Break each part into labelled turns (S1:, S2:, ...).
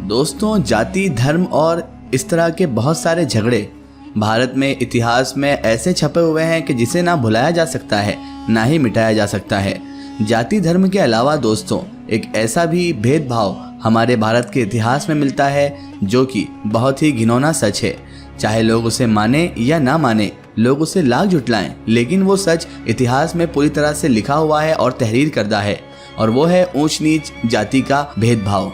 S1: दोस्तों, जाति, धर्म और इस तरह के बहुत सारे झगड़े भारत में इतिहास में ऐसे छपे हुए हैं कि जिसे ना भुलाया जा सकता है ना ही मिटाया जा सकता है। जाति धर्म के अलावा दोस्तों एक ऐसा भी भेदभाव हमारे भारत के इतिहास में मिलता है जो कि बहुत ही घिनौना सच है। चाहे लोग उसे माने या ना माने, लोग उसे लाख जुटलाएं, लेकिन वो सच इतिहास में पूरी तरह से लिखा हुआ है और तहरीर करदा है, और वो है ऊंच नीच जाति का भेदभाव।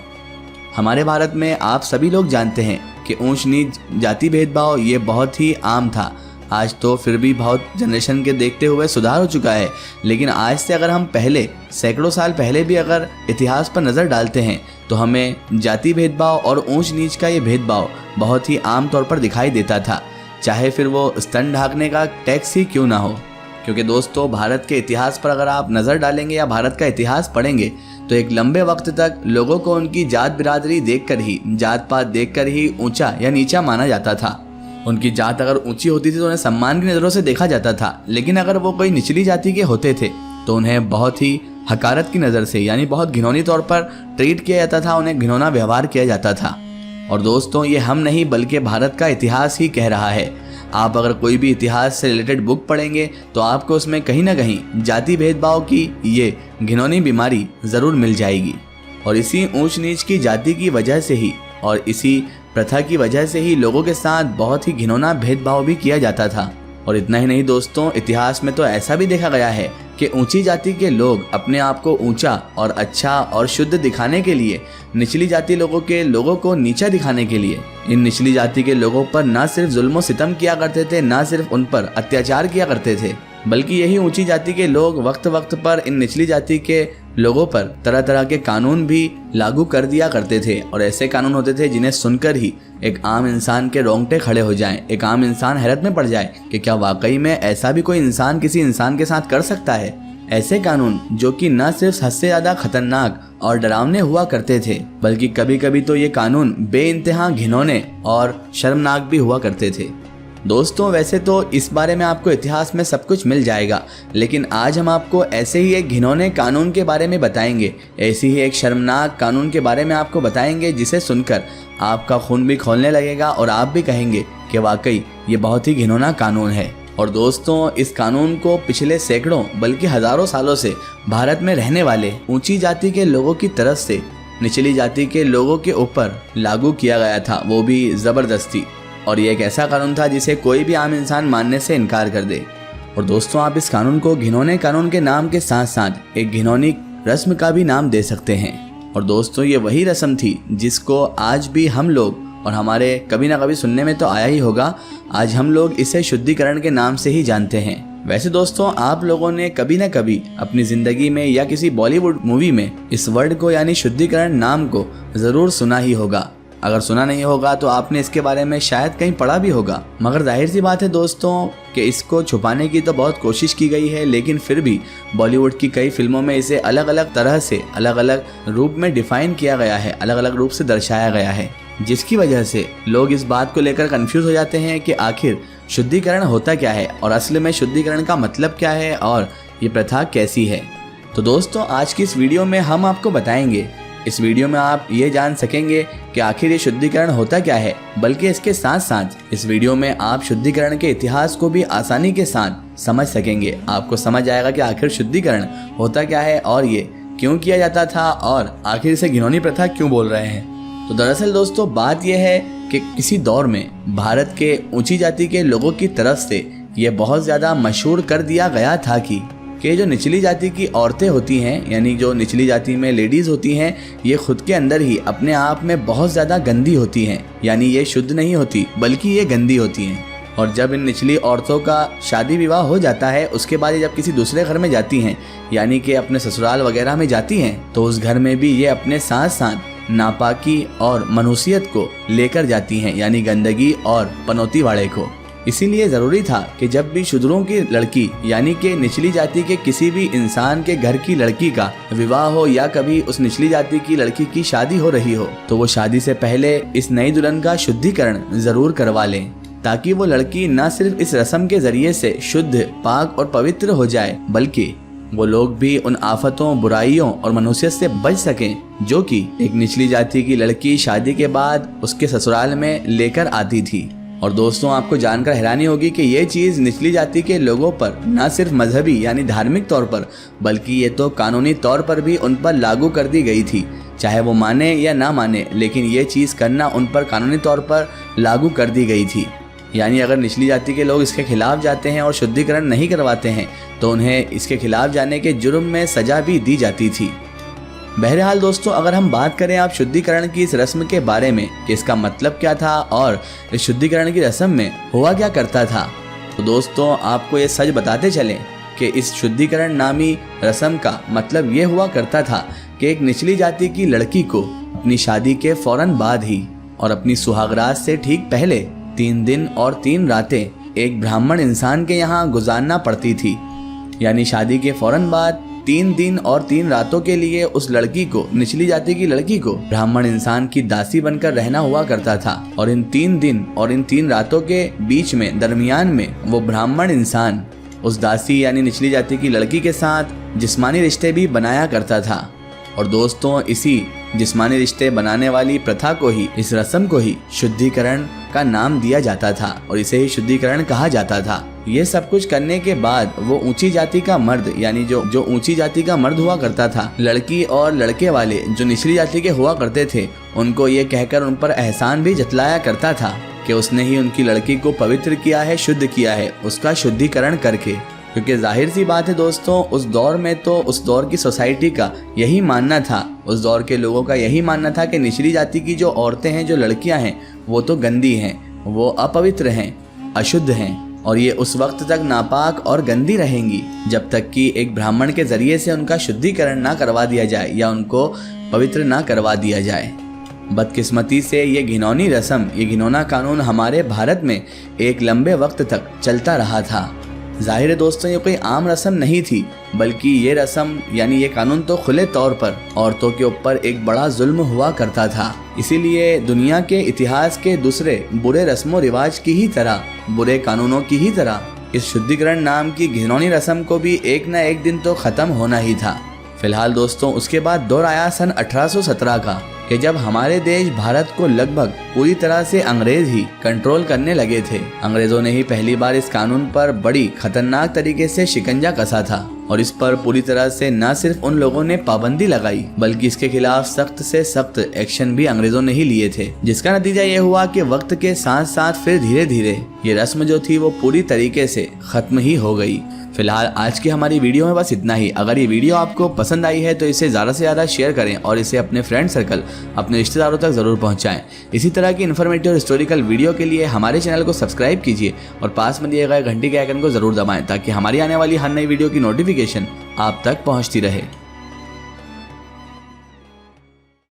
S1: हमारे भारत में आप सभी लोग जानते हैं कि ऊंच नीच जाति भेदभाव ये बहुत ही आम था। आज तो फिर भी बहुत जनरेशन के देखते हुए सुधार हो चुका है, लेकिन आज से अगर हम पहले सैकड़ों साल पहले भी अगर इतिहास पर नज़र डालते हैं तो हमें जाति भेदभाव और ऊंच नीच का ये भेदभाव बहुत ही आम तौर पर दिखाई देता था, चाहे फिर वो स्तन ढांकने का टैक्स ही क्यों ना हो। क्योंकि दोस्तों भारत के इतिहास पर अगर आप नज़र डालेंगे या भारत का इतिहास पढ़ेंगे तो एक लंबे वक्त तक लोगों को उनकी जात बिरादरी देखकर ही, जात पात देखकर ही ऊंचा या नीचा माना जाता था। उनकी जात अगर ऊंची होती थी तो उन्हें सम्मान की नज़रों से देखा जाता था, लेकिन अगर वो कोई निचली जाति के होते थे तो उन्हें बहुत ही हकारत की नज़र से यानी बहुत घिनौनी तौर पर ट्रीट किया जाता था, उन्हें घिनौना व्यवहार किया जाता था। और दोस्तों ये हम नहीं बल्कि भारत का इतिहास ही कह रहा है। आप अगर कोई भी इतिहास से रिलेटेड बुक पढ़ेंगे तो आपको उसमें कहीं ना कहीं जाति भेदभाव की ये घिनौनी बीमारी ज़रूर मिल जाएगी। और इसी ऊंच नीच की जाति की वजह से ही और इसी प्रथा की वजह से ही लोगों के साथ बहुत ही घिनौना भेदभाव भी किया जाता था। और इतना ही नहीं दोस्तों, इतिहास में तो ऐसा भी देखा गया है कि ऊंची जाति के लोग अपने आप को ऊंचा और अच्छा और शुद्ध दिखाने के लिए निचली जाति लोगों को नीचा दिखाने के लिए इन निचली जाति के लोगों पर ना सिर्फ जुल्म सितम किया करते थे, ना सिर्फ उन पर अत्याचार किया करते थे, बल्कि यही ऊंची जाति के लोग वक्त वक्त पर इन निचली जाति के लोगों पर तरह तरह के कानून भी लागू कर दिया करते थे। और ऐसे कानून होते थे जिन्हें सुनकर ही एक आम इंसान के रोंगटे खड़े हो जाएं, एक आम इंसान हैरत में पड़ जाए कि क्या वाकई में ऐसा भी कोई इंसान किसी इंसान के साथ कर सकता है। ऐसे कानून जो कि न सिर्फ हद से ज्यादा खतरनाक और डरावने हुआ करते थे, बल्कि कभी कभी तो ये कानून बेइंतहा घिनौने और शर्मनाक भी हुआ करते थे। दोस्तों वैसे तो इस बारे में आपको इतिहास में सब कुछ मिल जाएगा, लेकिन आज हम आपको ऐसे ही एक घिनौने कानून के बारे में बताएंगे, ऐसी ही एक शर्मनाक कानून के बारे में आपको बताएंगे जिसे सुनकर आपका खून भी खौलने लगेगा और आप भी कहेंगे कि वाकई ये बहुत ही घिनौना कानून है। और दोस्तों इस कानून को पिछले सैकड़ों बल्कि हजारों सालों से भारत में रहने वाले ऊंची जाति के लोगों की तरफ से निचली जाति के लोगों के ऊपर लागू किया गया था, वो भी ज़बरदस्ती। और ये एक ऐसा कानून था जिसे कोई भी आम इंसान मानने से इनकार कर दे। और दोस्तों आप इस कानून को घिनौने कानून के नाम के साथ साथ एक घिनौनी रस्म का भी नाम दे सकते हैं। और दोस्तों ये वही रस्म थी जिसको आज भी हम लोग, और हमारे कभी ना कभी सुनने में तो आया ही होगा, आज हम लोग इसे शुद्धिकरण के नाम से ही जानते हैं। वैसे दोस्तों आप लोगों ने कभी ना कभी अपनी ज़िंदगी में या किसी बॉलीवुड मूवी में इस वर्ड को यानी शुद्धिकरण नाम को ज़रूर सुना ही होगा। अगर सुना नहीं होगा तो आपने इसके बारे में शायद कहीं पढ़ा भी होगा, मगर जाहिर सी बात है दोस्तों कि इसको छुपाने की तो बहुत कोशिश की गई है, लेकिन फिर भी बॉलीवुड की कई फिल्मों में इसे अलग अलग तरह से अलग अलग रूप में डिफाइन किया गया है, अलग अलग रूप से दर्शाया गया है, जिसकी वजह से लोग इस बात को लेकर कंफ्यूज हो जाते हैं कि आखिर शुद्धिकरण होता क्या है और असल में शुद्धिकरण का मतलब क्या है और ये प्रथा कैसी है। तो दोस्तों आज की इस वीडियो में हम आपको बताएंगे, इस वीडियो में आप ये जान सकेंगे कि आखिर ये शुद्धिकरण होता क्या है, बल्कि इसके साथ साथ इस वीडियो में आप शुद्धिकरण के इतिहास को भी आसानी के साथ समझ सकेंगे। आपको समझ आएगा कि आखिर शुद्धिकरण होता क्या है और ये क्यों किया जाता था और आखिर इसे घिनौनी प्रथा क्यों बोल रहे हैं। तो दरअसल दोस्तों बात यह है कि किसी दौर में भारत के ऊंची जाति के लोगों की तरफ से ये बहुत ज़्यादा मशहूर कर दिया गया था कि जो निचली जाति की औरतें होती हैं, यानी जो निचली जाति में लेडीज़ होती हैं, ये खुद के अंदर ही अपने आप में बहुत ज़्यादा गंदी होती हैं, यानी ये शुद्ध नहीं होती बल्कि ये गंदी होती हैं। और जब इन निचली औरतों का शादी विवाह हो जाता है उसके बाद ये जब किसी दूसरे घर में जाती हैं, यानी कि अपने ससुराल वगैरह में जाती हैं, तो उस घर में भी ये अपने साथ साथ नापाकी और मनुसियत को लेकर जाती हैं, यानी गंदगी और पनौती वाड़े को। इसीलिए ज़रूरी था कि जब भी शूद्रों की लड़की यानी कि निचली जाति के किसी भी इंसान के घर की लड़की का विवाह हो या कभी उस निचली जाति की लड़की की शादी हो रही हो, तो वो शादी से पहले इस नई दुल्हन का शुद्धिकरण ज़रूर करवा लें, ताकि वो लड़की न सिर्फ इस रस्म के जरिए से शुद्ध, पाक और पवित्र हो जाए, बल्कि वो लोग भी उन आफतों, बुराइयों और मनुष्यत से बच सकें जो कि एक निचली जाति की लड़की शादी के बाद उसके ससुराल में लेकर आती थी। और दोस्तों, आपको जानकर हैरानी होगी कि ये चीज़ निचली जाति के लोगों पर न सिर्फ मजहबी यानी धार्मिक तौर पर, बल्कि ये तो कानूनी तौर पर भी उन पर लागू कर दी गई थी। चाहे वो माने या ना माने, लेकिन ये चीज़ करना उन पर कानूनी तौर पर लागू कर दी गई थी। यानी अगर निचली जाति के लोग इसके खिलाफ जाते हैं और शुद्धिकरण नहीं करवाते हैं तो उन्हें इसके खिलाफ जाने के जुर्म में सजा भी दी जाती थी। बहरहाल दोस्तों, अगर हम बात करें आप शुद्धिकरण की इस रस्म के बारे में कि इसका मतलब क्या था और इस शुद्धिकरण की रस्म में हुआ क्या करता था, तो दोस्तों आपको ये सच बताते चलें कि इस शुद्धिकरण नामी रस्म का मतलब ये हुआ करता था कि एक निचली जाति की लड़की को अपनी शादी के फौरन बाद ही और अपनी सुहागरात से ठीक पहले 3 दिन और 3 रातें एक ब्राह्मण इंसान के यहाँ गुजारना पड़ती थी। यानी शादी के फौरन बाद 3 दिन और 3 रातों के लिए उस लड़की को, निचली जाति की लड़की को, ब्राह्मण इंसान की दासी बनकर रहना हुआ करता था। और इन 3 दिन और इन 3 रातों के बीच में, दरमियान में, वो ब्राह्मण इंसान उस दासी यानी निचली जाति की लड़की के साथ जिस्मानी रिश्ते भी बनाया करता था। और दोस्तों, इसी जिस्मानी रिश्ते बनाने वाली प्रथा को ही, इस रस्म को ही शुद्धिकरण का नाम दिया जाता था और इसे ही शुद्धिकरण कहा जाता था। ये सब कुछ करने के बाद वो ऊंची जाति का मर्द, यानी जो ऊंची जाति का मर्द हुआ करता था, लड़की और लड़के वाले जो निचली जाति के हुआ करते थे, उनको ये कहकर उन पर एहसान भी जतलाया करता था कि उसने ही उनकी लड़की को पवित्र किया है, शुद्ध किया है, उसका शुद्धिकरण करके। क्योंकि जाहिर सी बात है दोस्तों, उस दौर में तो उस दौर की सोसाइटी का यही मानना था, उस दौर के लोगों का यही मानना था कि निचली जाति की जो औरतें हैं, जो लड़कियां हैं, वो तो गंदी हैं, वो अपवित्र हैं, अशुद्ध हैं और ये उस वक्त तक नापाक और गंदी रहेंगी जब तक कि एक ब्राह्मण के जरिए से उनका शुद्धिकरण ना करवा दिया जाए या उनको पवित्र ना करवा दिया जाए। बदकिस्मती से ये घिनौनी रस्म, ये घिनौना कानून हमारे भारत में एक लंबे वक्त तक चलता रहा था। जाहिर है दोस्तों, ये कोई आम रस्म नहीं थी, बल्कि ये रस्म यानी ये कानून तो खुले तौर पर औरतों के ऊपर एक बड़ा जुल्म हुआ करता था। इसीलिए दुनिया के इतिहास के दूसरे बुरे रस्मों रिवाज की ही तरह, बुरे कानूनों की ही तरह, इस शुद्धिकरण नाम की घिनौनी रस्म को भी एक न एक दिन तो खत्म होना ही था। फिलहाल दोस्तों, उसके बाद दौर आया सन 1817 का, कि जब हमारे देश भारत को लगभग पूरी तरह से अंग्रेज ही कंट्रोल करने लगे थे। अंग्रेजों ने ही पहली बार इस कानून पर बड़ी खतरनाक तरीके से शिकंजा कसा था और इस पर पूरी तरह से न सिर्फ उन लोगों ने पाबंदी लगाई, बल्कि इसके खिलाफ सख्त से सख्त एक्शन भी अंग्रेजों ने ही लिए थे, जिसका नतीजा ये हुआ कि वक्त के साथ साथ फिर धीरे धीरे ये रस्म जो थी वो पूरी तरीके से खत्म ही हो गई। फिलहाल आज की हमारी वीडियो में बस इतना ही। अगर ये वीडियो आपको पसंद आई है तो इसे ज़्यादा से ज़्यादा शेयर करें और इसे अपने फ्रेंड सर्कल, अपने रिश्तेदारों तक ज़रूर पहुंचाएं। इसी तरह की इन्फॉर्मेटिव और हिस्टोरिकल वीडियो के लिए हमारे चैनल को सब्सक्राइब कीजिए और पास में दिए गए घंटी के आइकन को ज़रूर दबाएं ताकि हमारी आने वाली हर नई वीडियो की नोटिफिकेशन आप तक पहुँचती रहे।